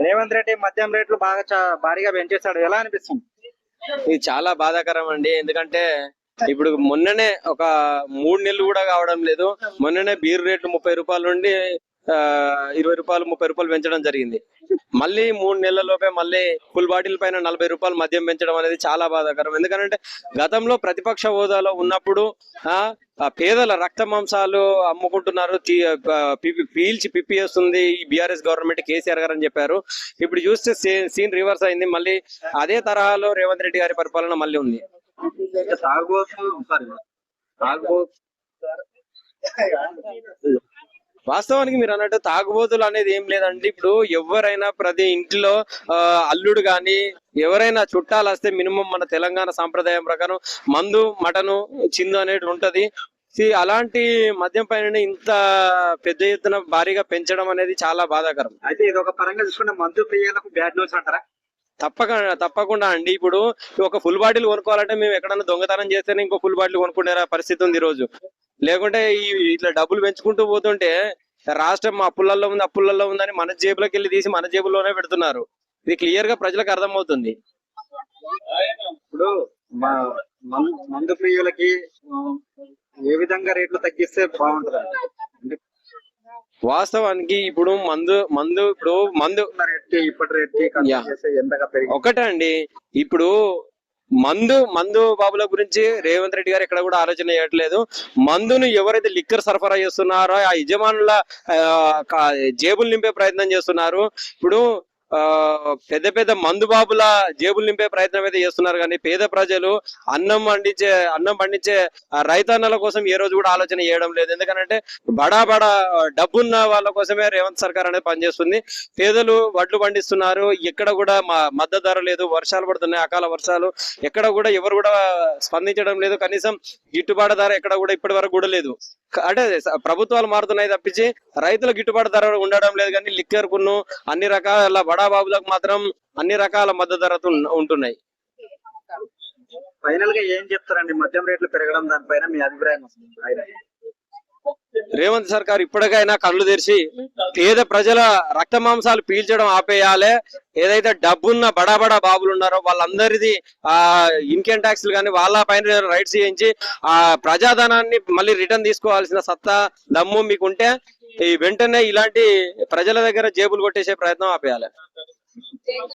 రేవంత్ రెడ్డి మద్యం రేట్లు బాగా భారీగా పెంచేస్తాడు, ఎలా అనిపిస్తుంది? ఇది చాలా బాధాకరం అండి. ఎందుకంటే ఇప్పుడు మొన్ననే ఒక 3 నెలలు కూడా కావడం లేదు, మొన్ననే బీర్ రేట్లు 30 రూపాయల నుండి 20 రూపాయలు 30 రూపాయలు పెంచడం జరిగింది. మళ్ళీ 3 నెలల లోపే మళ్ళీ ఫుల్ బాటిల్ పైన 40 రూపాయలు మద్యం పెంచడం అనేది చాలా బాధాకరం. ఎందుకంటే గతంలో ప్రతిపక్ష హోదాలో ఉన్నప్పుడు ఆ పేదల రక్త మాంసాలు అమ్ముకుంటున్నారు, పీల్చి పిప్పి ఈ బీఆర్ఎస్ గవర్నమెంట్, కేసీఆర్ గారు అని చెప్పారు. ఇప్పుడు చూస్తే సీన్ రివర్స్ అయింది. మళ్ళీ అదే తరహాలో రేవంత్ రెడ్డి గారి పరిపాలన మళ్ళీ ఉంది. వాస్తవానికి మీరు అన్నట్టు తాగుబోతులు అనేది ఏం లేదండి. ఇప్పుడు ఎవరైనా ప్రతి ఇంట్లో అల్లుడు గాని ఎవరైనా చుట్టాలు వస్తే మినిమం మన తెలంగాణ సాంప్రదాయం ప్రకారం మందు మటను చిందు అనేది ఉంటది. అలాంటి మద్యం పైన ఇంత పెద్ద ఎత్తున భారీగా పెంచడం అనేది చాలా బాధాకరం. అయితే ఇది ఒక పరంగా చూసుకుంటే మందు ప్రియులకు బ్యాడ్ న్యూస్ అంటారా? తప్పకుండా అండి. ఇప్పుడు ఒక ఫుల్ బాటిల్ కొనుక్కోవాలంటే మేము ఎక్కడన్నా దొంగతనం చేస్తేనే ఇంకో ఫుల్ బాటిల్ కొనుక్కునే పరిస్థితి ఉంది ఈ రోజు. లేకుంటే ఇట్లా డబ్బులు పెంచుకుంటూ పోతుంటే రాష్ట్రం అప్పులలో ఉందని మన జేబులోకి వెళ్ళి తీసి మన జేబులోనే పెడుతున్నారు. ఇది క్లియర్ గా ప్రజలకు అర్థమవుతుంది. ఇప్పుడు మందు ప్రియులకి ఏ విధంగా రేట్లు తగ్గిస్తే బాగుంటుంది? వాస్తవానికి ఇప్పుడు మందు ఒకటే అండి. ఇప్పుడు మందు బాబుల గురించి రేవంత్ రెడ్డి గారు ఎక్కడ కూడా ఆలోచన చేయట్లేదు. మందును ఎవరైతే లిక్కర్ సరఫరా చేస్తున్నారో ఆ యజమానుల జేబులు నింపే ప్రయత్నం చేస్తున్నారు. ఇప్పుడు పెద్ద పెద్ద మందు బాబుల జేబులు నింపే ప్రయత్నం అయితే చేస్తున్నారు, కానీ పేద ప్రజలు అన్నం పండించే రైతన్నల కోసం ఏ రోజు కూడా ఆలోచన చేయడం లేదు. ఎందుకంటే బడా డబ్బున్న వాళ్ళ కోసమే రేవంత్ సర్కార్ అనేది పనిచేస్తుంది. పేదలు వడ్లు పండిస్తున్నారు, ఎక్కడ కూడా మద్దతు ధర లేదు, వర్షాలు పడుతున్నాయి, అకాల వర్షాలు, ఎక్కడ కూడా ఎవరు కూడా స్పందించడం లేదు. కనీసం గిట్టుబాటు ధర ఎక్కడ కూడా ఇప్పటి వరకు కూడా లేదు. అంటే ప్రభుత్వాలు మారుతున్నాయి తప్పించి రైతుల గిట్టుబాటు ధర ఉండడం లేదు. కానీ లిక్కర్ కును అన్ని రకాల బడా బాబులకు మాత్రం అన్ని రకాల మద్దతు ధరలు ఉంటున్నాయి. ఫైనల్ గా ఏం చెప్తారండి మద్యం రేట్లు పెరగడం దానిపైన మీ అభిప్రాయం? రేవంత్ సర్కార్ ఇప్పటికైనా కళ్ళు తెరిచి పేద ప్రజల రక్త మాంసాలు పీల్చడం ఆపేయాలి. ఏదైతే డబ్బున్న బడా బాబులు ఉన్నారో వాళ్ళందరిది ఇన్కమ్ ట్యాక్స్లు కానీ వాళ్ళ పైన రైట్స్ చేయించి ఆ ప్రజాధనాన్ని మళ్ళీ రిటర్న్ తీసుకోవాల్సిన సత్తా దమ్ము మీకుంటే వెంటనే ఇలాంటి ప్రజల దగ్గర జేబులు కొట్టేసే ప్రయత్నం ఆపేయాలి.